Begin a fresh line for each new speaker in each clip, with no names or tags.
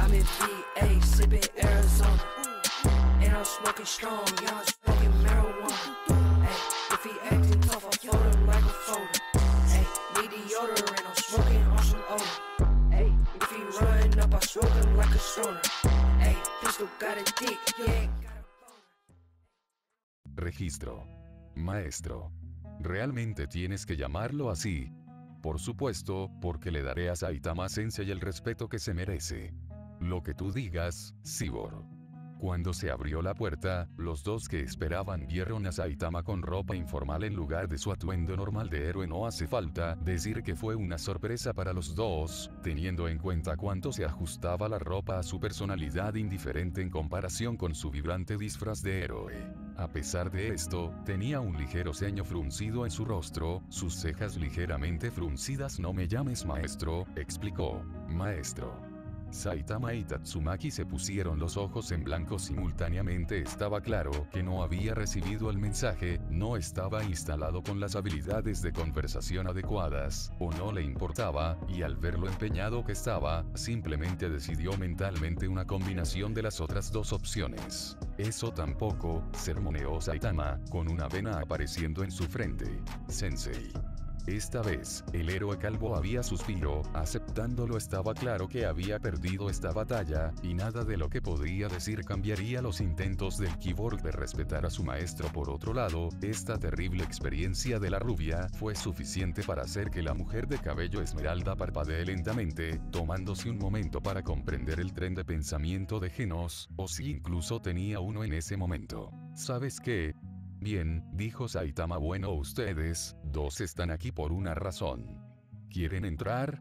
I'm in VA, sipping Arizona, and I'm smoking strong, yeah, I'm smoking marijuana. Ay, if he acting tough, I fold him like a folder. Ay, need deodorant, I'm smoking on some odor. Ay, if he run up, I smoke him like a stoner. Ay, pistol got a dick, yeah, got a boner.
Registro. Maestro. Realmente tienes que llamarlo así. Por supuesto, porque le daré a Saitama-sensei el respeto que se merece. Lo que tú digas, Cyborg. Cuando se abrió la puerta, los dos que esperaban vieron a Saitama con ropa informal en lugar de su atuendo normal de héroe. No hace falta decir que fue una sorpresa para los dos, teniendo en cuenta cuánto se ajustaba la ropa a su personalidad indiferente en comparación con su vibrante disfraz de héroe. A pesar de esto, tenía un ligero ceño fruncido en su rostro, sus cejas ligeramente fruncidas. No me llames maestro, explicó. Maestro. Saitama y Tatsumaki se pusieron los ojos en blanco simultáneamente. Estaba claro que no había recibido el mensaje, no estaba instalado con las habilidades de conversación adecuadas, o no le importaba, y al ver lo empeñado que estaba, simplemente decidió mentalmente una combinación de las otras dos opciones. Eso tampoco, sermoneó Saitama, con una vena apareciendo en su frente. Sensei. Esta vez, el héroe calvo había suspirado, aceptándolo. Estaba claro que había perdido esta batalla, y nada de lo que podría decir cambiaría los intentos del Cyborg de respetar a su maestro. Por otro lado, esta terrible experiencia de la rubia fue suficiente para hacer que la mujer de cabello esmeralda parpadee lentamente, tomándose un momento para comprender el tren de pensamiento de Genos, o si incluso tenía uno en ese momento. ¿Sabes qué? Bien, dijo Saitama. Bueno, ustedes dos están aquí por una razón. ¿Quieren entrar?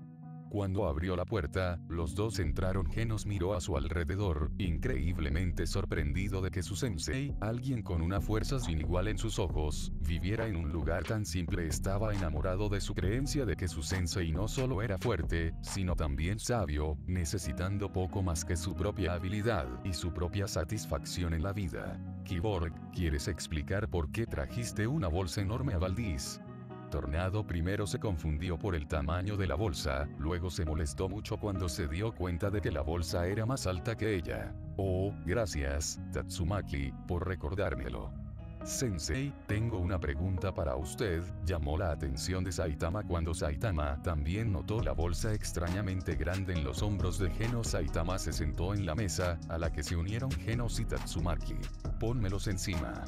Cuando abrió la puerta, los dos entraron. Genos miró a su alrededor, increíblemente sorprendido de que su sensei, alguien con una fuerza sin igual en sus ojos, viviera en un lugar tan simple. Estaba enamorado de su creencia de que su sensei no solo era fuerte, sino también sabio, necesitando poco más que su propia habilidad y su propia satisfacción en la vida. Cyborg, ¿quieres explicar por qué trajiste una bolsa enorme a Valdis? Tornado primero se confundió por el tamaño de la bolsa, luego se molestó mucho cuando se dio cuenta de que la bolsa era más alta que ella. Oh, gracias, Tatsumaki, por recordármelo. Sensei, tengo una pregunta para usted, llamó la atención de Saitama cuando Saitama también notó la bolsa extrañamente grande en los hombros de Genos. Saitama se sentó en la mesa, a la que se unieron Genos y Tatsumaki. Pónmelos encima.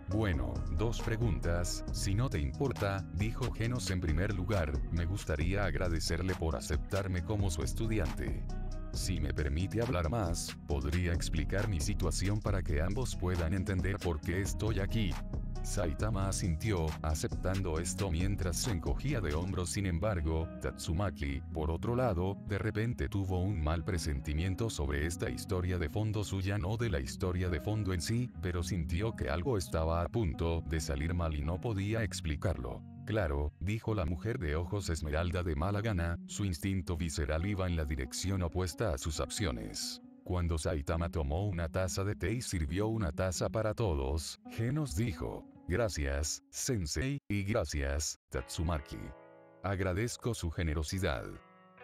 Bueno, dos preguntas, si no te importa, dijo Genos. En primer lugar, me gustaría agradecerle por aceptarme como su estudiante. Si me permite hablar más, podría explicar mi situación para que ambos puedan entender por qué estoy aquí. Saitama asintió, aceptando esto mientras se encogía de hombros. Sin embargo, Tatsumaki, por otro lado, de repente tuvo un mal presentimiento sobre esta historia de fondo suya, no de la historia de fondo en sí, pero sintió que algo estaba a punto de salir mal y no podía explicarlo. Claro, dijo la mujer de ojos esmeralda de mala gana, su instinto visceral iba en la dirección opuesta a sus acciones. Cuando Saitama tomó una taza de té y sirvió una taza para todos, Genos dijo, gracias, sensei, y gracias, Tatsumaki. Agradezco su generosidad.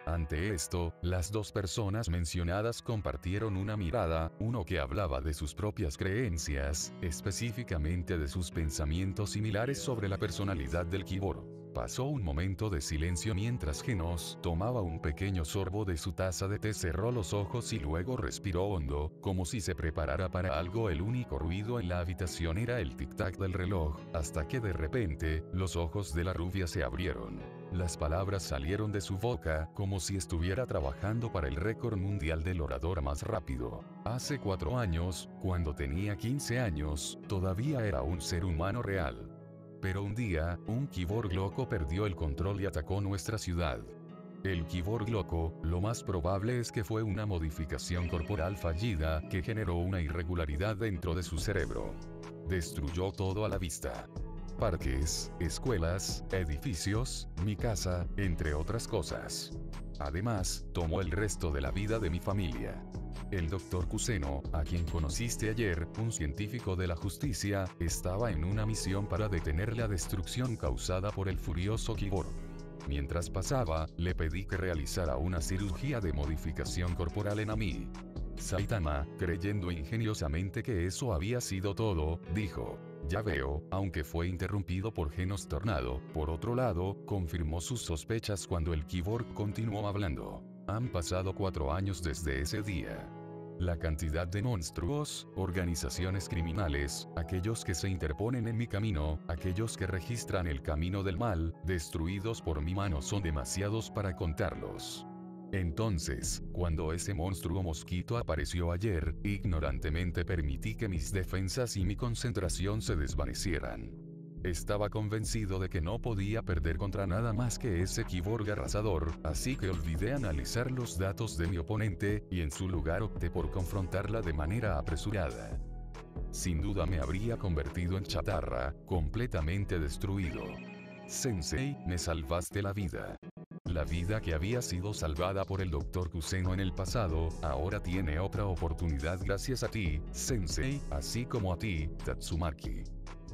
Ante esto, las dos personas mencionadas compartieron una mirada, uno que hablaba de sus propias creencias, específicamente de sus pensamientos similares sobre la personalidad del Cyborg. Pasó un momento de silencio mientras Genos tomaba un pequeño sorbo de su taza de té. Cerró los ojos y luego respiró hondo, como si se preparara para algo. El único ruido en la habitación era el tic-tac del reloj, hasta que de repente, los ojos de la rubia se abrieron. Las palabras salieron de su boca, como si estuviera trabajando para el récord mundial del orador más rápido. Hace 4 años, cuando tenía 15 años, todavía era un ser humano real. Pero un día, un Cyborg loco perdió el control y atacó nuestra ciudad. El Cyborg loco, lo más probable es que fue una modificación corporal fallida que generó una irregularidad dentro de su cerebro. Destruyó todo a la vista. Parques, escuelas, edificios, mi casa, entre otras cosas. Además, tomó el resto de la vida de mi familia. El Dr. Kuseno, a quien conociste ayer, un científico de la justicia, estaba en una misión para detener la destrucción causada por el furioso Cyborg. Mientras pasaba, le pedí que realizara una cirugía de modificación corporal en Ami. Saitama, creyendo ingeniosamente que eso había sido todo, dijo: ya veo, aunque fue interrumpido por Genos Tornado. Por otro lado, confirmó sus sospechas cuando el Kyborg continuó hablando. Han pasado 4 años desde ese día. La cantidad de monstruos, organizaciones criminales, aquellos que se interponen en mi camino, aquellos que registran el camino del mal, destruidos por mi mano son demasiados para contarlos. Entonces, cuando ese monstruo mosquito apareció ayer, ignorantemente permití que mis defensas y mi concentración se desvanecieran. Estaba convencido de que no podía perder contra nada más que ese Kyborg arrasador, así que olvidé analizar los datos de mi oponente, y en su lugar opté por confrontarla de manera apresurada. Sin duda me habría convertido en chatarra, completamente destruido. Sensei, me salvaste la vida. La vida que había sido salvada por el Dr. Kuseno en el pasado, ahora tiene otra oportunidad gracias a ti, Sensei, así como a ti, Tatsumaki.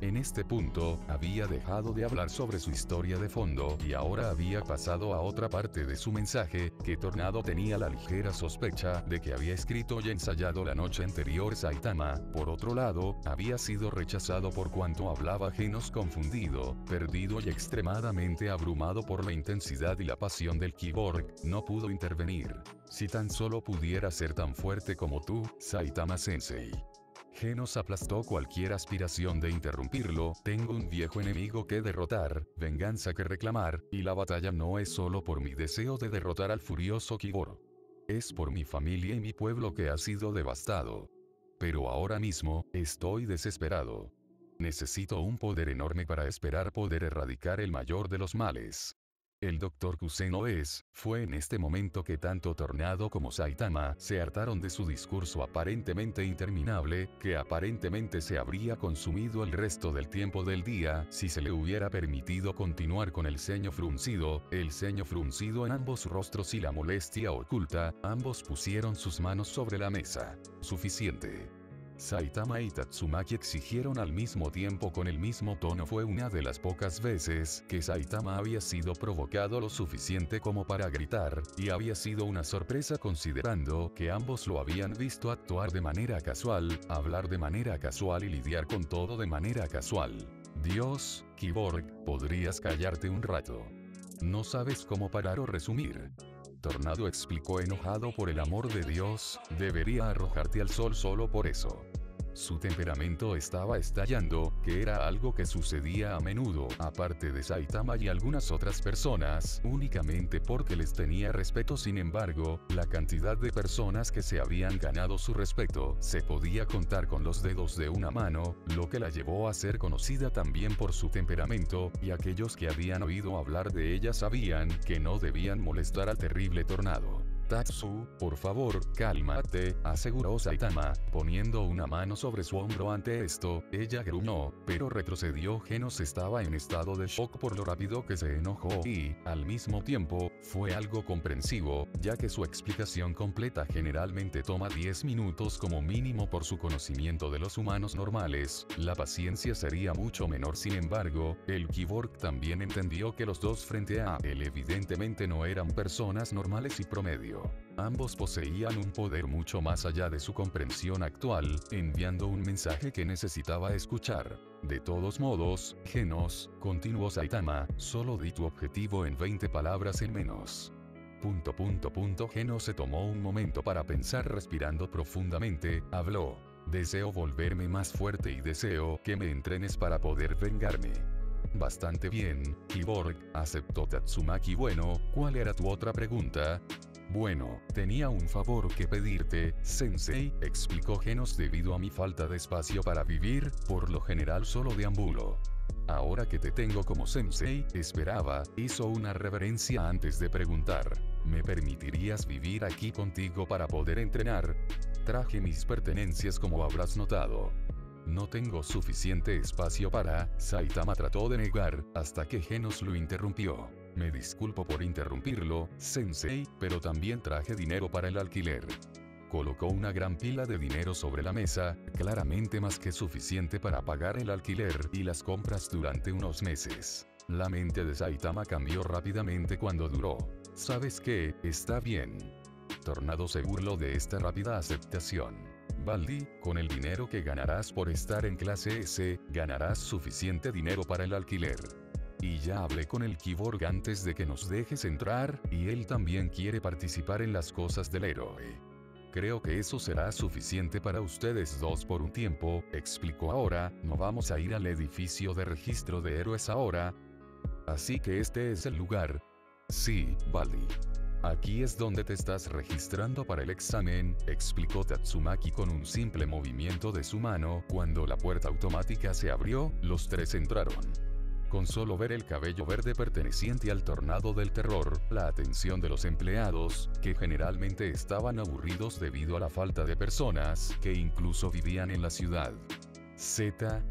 En este punto, había dejado de hablar sobre su historia de fondo y ahora había pasado a otra parte de su mensaje, que Tornado tenía la ligera sospecha de que había escrito y ensayado la noche anterior Saitama. Por otro lado, había sido rechazado por cuanto hablaba Genos confundido, perdido y extremadamente abrumado por la intensidad y la pasión del Kyborg. No pudo intervenir. Si tan solo pudiera ser tan fuerte como tú, Saitama Sensei. Genos aplastó cualquier aspiración de interrumpirlo. Tengo un viejo enemigo que derrotar, venganza que reclamar, y la batalla no es solo por mi deseo de derrotar al furioso Kyborg. Es por mi familia y mi pueblo que ha sido devastado. Pero ahora mismo, estoy desesperado. Necesito un poder enorme para esperar poder erradicar el mayor de los males. El Dr. Kuseno fue en este momento que tanto Tornado como Saitama se hartaron de su discurso aparentemente interminable, que aparentemente se habría consumido el resto del tiempo del día si se le hubiera permitido continuar con el ceño fruncido en ambos rostros y la molestia oculta. Ambos pusieron sus manos sobre la mesa. Suficiente. Saitama y Tatsumaki exigieron al mismo tiempo con el mismo tono. Fue una de las pocas veces que Saitama había sido provocado lo suficiente como para gritar, y había sido una sorpresa considerando que ambos lo habían visto actuar de manera casual, hablar de manera casual y lidiar con todo de manera casual. Dios, Kyborg, podrías callarte un rato. No sabes cómo parar o resumir. Tornado explicó enojado. Por el amor de Dios, debería arrojarte al sol solo por eso. Su temperamento estaba estallando, que era algo que sucedía a menudo, aparte de Saitama y algunas otras personas, únicamente porque les tenía respeto. Sin embargo, la cantidad de personas que se habían ganado su respeto se podía contar con los dedos de una mano, lo que la llevó a ser conocida también por su temperamento, y aquellos que habían oído hablar de ella sabían que no debían molestar al terrible Tornado. Tatsu, por favor, cálmate, aseguró Saitama, poniendo una mano sobre su hombro. Ante esto, ella gruñó, pero retrocedió. Genos estaba en estado de shock por lo rápido que se enojó y, al mismo tiempo, fue algo comprensivo, ya que su explicación completa generalmente toma 10 minutos como mínimo. Por su conocimiento de los humanos normales, la paciencia sería mucho menor. Sin embargo, el Kyborg también entendió que los dos frente a él evidentemente no eran personas normales y promedio. Ambos poseían un poder mucho más allá de su comprensión actual, enviando un mensaje que necesitaba escuchar. De todos modos, Genos, continuó Saitama, solo di tu objetivo en 20 palabras en menos. Genos se tomó un momento para pensar. Respirando profundamente, habló. Deseo volverme más fuerte y deseo que me entrenes para poder vengarme. Bastante bien, Kyborg, aceptó Tatsumaki. Bueno, ¿cuál era tu otra pregunta? Bueno, tenía un favor que pedirte, Sensei, explicó Genos. Debido a mi falta de espacio para vivir, por lo general solo deambulo. Ahora que te tengo como Sensei, hizo una reverencia antes de preguntar. ¿Me permitirías vivir aquí contigo para poder entrenar? Traje mis pertenencias como habrás notado. No tengo suficiente espacio para... Saitama trató de negar, hasta que Genos lo interrumpió. Me disculpo por interrumpirlo, Sensei, pero también traje dinero para el alquiler. Colocó una gran pila de dinero sobre la mesa, claramente más que suficiente para pagar el alquiler y las compras durante unos meses. La mente de Saitama cambió rápidamente cuando duró. ¿Sabes qué? Está bien. Tornado se burló de esta rápida aceptación. Baldi, con el dinero que ganarás por estar en clase S, ganarás suficiente dinero para el alquiler. Y ya hablé con el Kyborg antes de que nos dejes entrar, y él también quiere participar en las cosas del héroe. Creo que eso será suficiente para ustedes dos por un tiempo, explicó. Ahora, no vamos a ir al edificio de registro de héroes ahora. Así que este es el lugar. Sí, Baldi. Aquí es donde te estás registrando para el examen, explicó Tatsumaki con un simple movimiento de su mano. Cuando la puerta automática se abrió, los tres entraron. Con solo ver el cabello verde perteneciente al tornado del terror, la atención de los empleados, que generalmente estaban aburridos debido a la falta de personas que incluso vivían en la ciudad.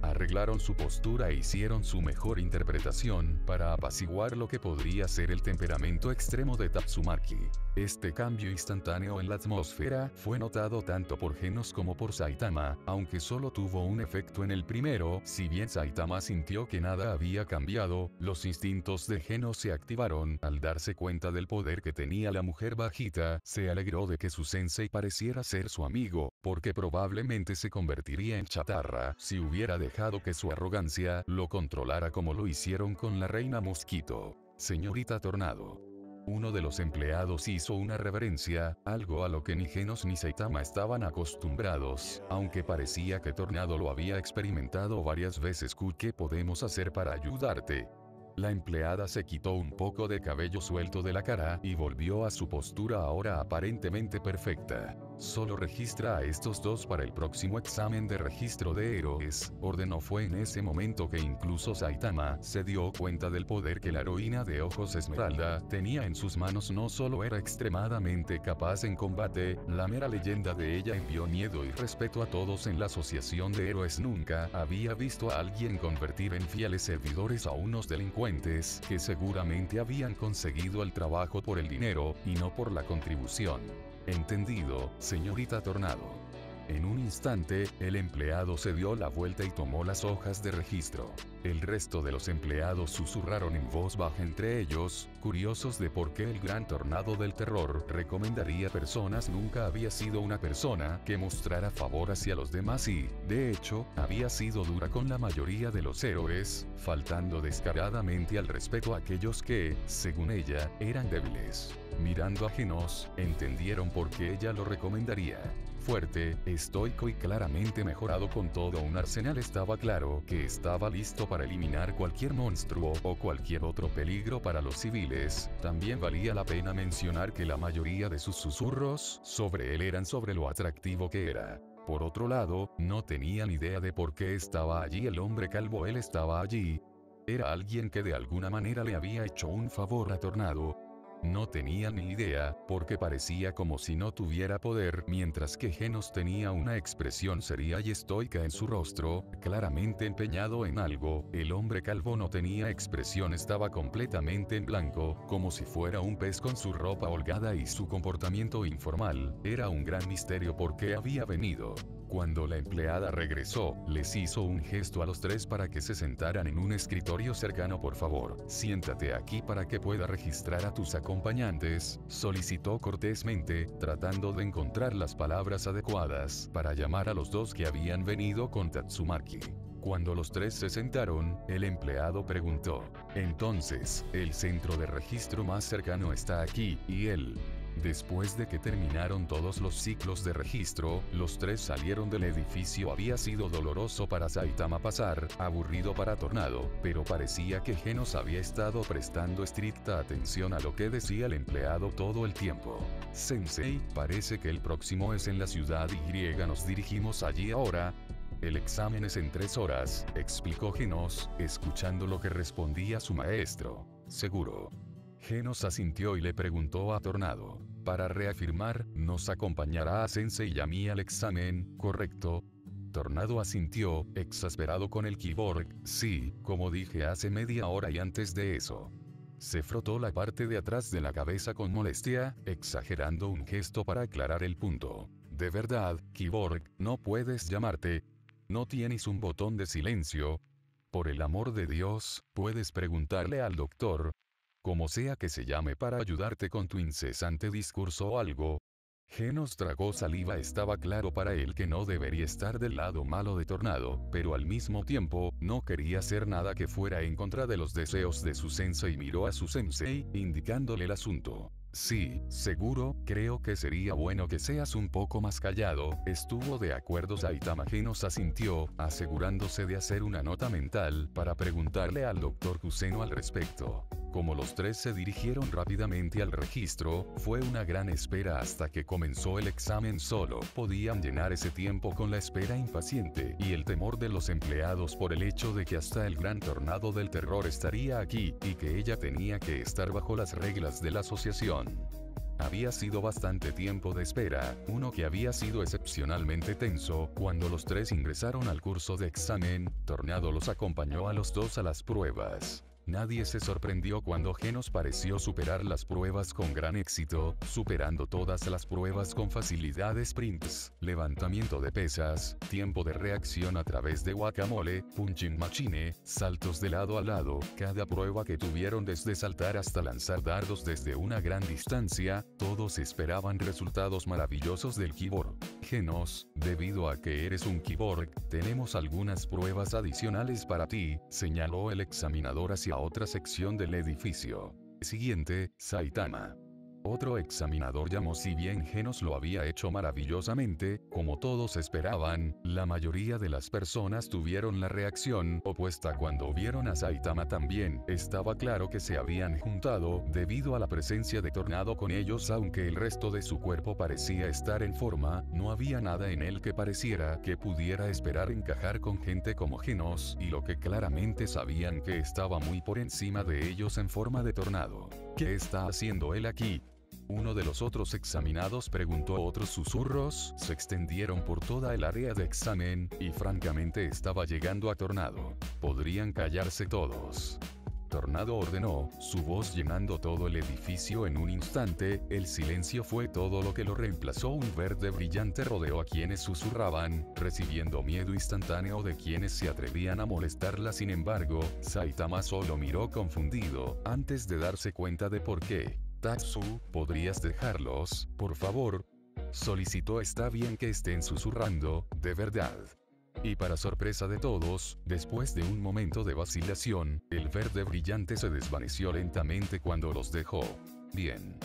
Arreglaron su postura e hicieron su mejor interpretación para apaciguar lo que podría ser el temperamento extremo de Tatsumaki. Este cambio instantáneo en la atmósfera fue notado tanto por Genos como por Saitama, aunque solo tuvo un efecto en el primero. Si bien Saitama sintió que nada había cambiado, los instintos de Genos se activaron. Al darse cuenta del poder que tenía la mujer bajita, se alegró de que su sensei pareciera ser su amigo, porque probablemente se convertiría en chatarra si hubiera dejado que su arrogancia lo controlara como lo hicieron con la reina mosquito. Señorita Tornado. Uno de los empleados hizo una reverencia, algo a lo que ni Genos ni Saitama estaban acostumbrados, aunque parecía que Tornado lo había experimentado varias veces. ¿Qué podemos hacer para ayudarte? La empleada se quitó un poco de cabello suelto de la cara y volvió a su postura ahora aparentemente perfecta. Solo registra a estos dos para el próximo examen de registro de héroes, ordenó. Fue en ese momento que incluso Saitama se dio cuenta del poder que la heroína de ojos esmeralda tenía en sus manos. No solo era extremadamente capaz en combate, la mera leyenda de ella envió miedo y respeto a todos en la asociación de héroes. Nunca había visto a alguien convertir en fieles servidores a unos delincuentes que seguramente habían conseguido el trabajo por el dinero y no por la contribución. Entendido, señorita Tornado. En un instante, el empleado se dio la vuelta y tomó las hojas de registro. El resto de los empleados susurraron en voz baja entre ellos, curiosos de por qué el gran tornado del terror recomendaría personas. Nunca había sido una persona que mostrara favor hacia los demás y, de hecho, había sido dura con la mayoría de los héroes, faltando descaradamente al respeto a aquellos que, según ella, eran débiles. Mirando a Genos, entendieron por qué ella lo recomendaría. Fuerte, estoico y claramente mejorado con todo un arsenal, estaba claro que estaba listo para eliminar cualquier monstruo o cualquier otro peligro para los civiles. También valía la pena mencionar que la mayoría de sus susurros sobre él eran sobre lo atractivo que era. Por otro lado, no tenían idea de por qué estaba allí el hombre calvo. Él estaba allí. Era alguien que de alguna manera le había hecho un favor a Tornado. No tenía ni idea, porque parecía como si no tuviera poder, mientras que Genos tenía una expresión seria y estoica en su rostro, claramente empeñado en algo. El hombre calvo no tenía expresión, estaba completamente en blanco, como si fuera un pez con su ropa holgada y su comportamiento informal. Era un gran misterio por qué había venido. Cuando la empleada regresó, les hizo un gesto a los tres para que se sentaran en un escritorio cercano. Por favor, siéntate aquí para que pueda registrar a tus acompañantes, solicitó cortésmente, tratando de encontrar las palabras adecuadas para llamar a los dos que habían venido con Tatsumaki. Cuando los tres se sentaron, el empleado preguntó: entonces, el centro de registro más cercano está aquí, y él. Después de que terminaron todos los ciclos de registro, los tres salieron del edificio. Había sido doloroso para Saitama pasar, aburrido para Tornado, pero parecía que Genos había estado prestando estricta atención a lo que decía el empleado todo el tiempo. Sensei, parece que el próximo es en la ciudad Y. Nos dirigimos allí ahora. El examen es en 3 horas, explicó Genos, escuchando lo que respondía su maestro. ¿Seguro? Genos asintió y le preguntó a Tornado: para reafirmar, ¿nos acompañará a Sensei y a mí al examen, correcto? Tornado asintió, exasperado con el Kyborg. Sí, como dije hace media hora y antes de eso. Se frotó la parte de atrás de la cabeza con molestia, exagerando un gesto para aclarar el punto. De verdad, Kyborg, no puedes llamarte. ¿No tienes un botón de silencio? Por el amor de Dios, puedes preguntarle al doctor, como sea que se llame, para ayudarte con tu incesante discurso o algo. Genos tragó saliva. Estaba claro para él que no debería estar del lado malo de Tornado, pero al mismo tiempo, no quería hacer nada que fuera en contra de los deseos de su sensei. Miró a su sensei, indicándole el asunto. Sí, seguro, creo que sería bueno que seas un poco más callado. Estuvo de acuerdo Saitama. Genos asintió, asegurándose de hacer una nota mental para preguntarle al Dr. Kuseno al respecto. Como los tres se dirigieron rápidamente al registro, fue una gran espera hasta que comenzó el examen. Solo podían llenar ese tiempo con la espera impaciente y el temor de los empleados por el hecho de que hasta el gran Tornado del Terror estaría aquí, y que ella tenía que estar bajo las reglas de la asociación. Había sido bastante tiempo de espera, uno que había sido excepcionalmente tenso. Cuando los tres ingresaron al curso de examen, Tornado los acompañó a los dos a las pruebas. Nadie se sorprendió cuando Genos pareció superar las pruebas con gran éxito, superando todas las pruebas con facilidad: sprints, levantamiento de pesas, tiempo de reacción a través de guacamole, punching machine, saltos de lado a lado. Cada prueba que tuvieron, desde saltar hasta lanzar dardos desde una gran distancia, todos esperaban resultados maravillosos del Kyborg. Genos, debido a que eres un Kyborg, tenemos algunas pruebas adicionales para ti, señaló el examinador hacia otra sección del edificio. Siguiente, Saitama. Otro examinador llamó. Si bien Genos lo había hecho maravillosamente, como todos esperaban, la mayoría de las personas tuvieron la reacción opuesta cuando vieron a Saitama. También estaba claro que se habían juntado debido a la presencia de Tornado con ellos. Aunque el resto de su cuerpo parecía estar en forma, no había nada en él que pareciera que pudiera esperar encajar con gente como Genos, y lo que claramente sabían que estaba muy por encima de ellos en forma de Tornado. ¿Qué está haciendo él aquí?, uno de los otros examinados preguntó. Otros susurros se extendieron por toda el área de examen, y francamente estaba llegando a Tornado. ¿Podrían callarse todos?, Tornado ordenó, su voz llenando todo el edificio. En un instante, el silencio fue todo lo que lo reemplazó. Un verde brillante rodeó a quienes susurraban, recibiendo miedo instantáneo de quienes se atrevían a molestarla. Sin embargo, Saitama solo miró confundido, antes de darse cuenta de por qué. Tatsu, ¿podrías dejarlos, por favor?, solicitó. Está bien que estén susurrando, de verdad. Y para sorpresa de todos, después de un momento de vacilación, el verde brillante se desvaneció lentamente cuando los dejó. Bien.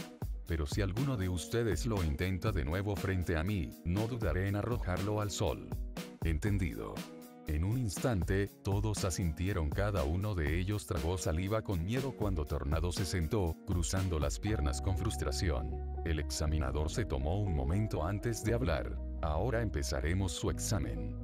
Pero si alguno de ustedes lo intenta de nuevo frente a mí, no dudaré en arrojarlo al sol. ¿Entendido? En un instante, todos asintieron. Cada uno de ellos tragó saliva con miedo cuando Tornado se sentó, cruzando las piernas con frustración. El examinador se tomó un momento antes de hablar. Ahora empezaremos su examen.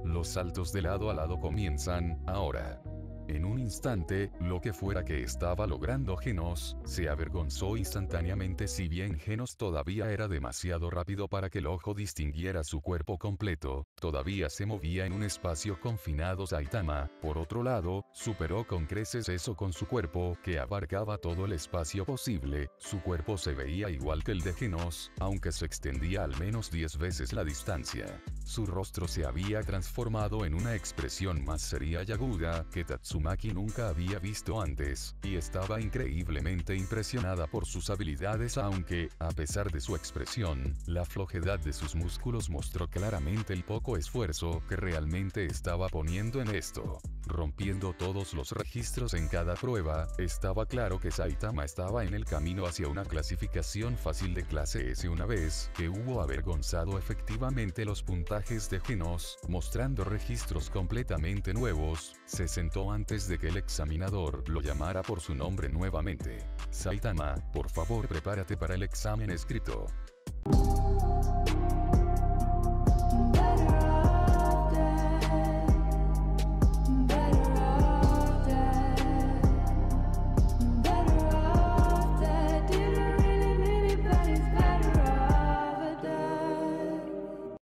Los saltos de lado a lado comienzan ahora. En un instante, lo que fuera que estaba logrando Genos, se avergonzó instantáneamente. Si bien Genos todavía era demasiado rápido para que el ojo distinguiera su cuerpo completo, todavía se movía en un espacio confinado. Saitama, por otro lado, superó con creces eso con su cuerpo, que abarcaba todo el espacio posible. Su cuerpo se veía igual que el de Genos, aunque se extendía al menos 10 veces la distancia. Su rostro se había transformado en una expresión más seria y aguda que Tatsumaki nunca había visto antes, y estaba increíblemente impresionada por sus habilidades. Aunque, a pesar de su expresión, la flojedad de sus músculos mostró claramente el poco esfuerzo que realmente estaba poniendo en esto. Rompiendo todos los registros en cada prueba, estaba claro que Saitama estaba en el camino hacia una clasificación fácil de clase S. Una vez que hubo avergonzado efectivamente los puntajes de Genos, mostrando registros completamente nuevos, se sentó antes de que el examinador lo llamara por su nombre nuevamente. Saitama, por favor, prepárate para el examen escrito.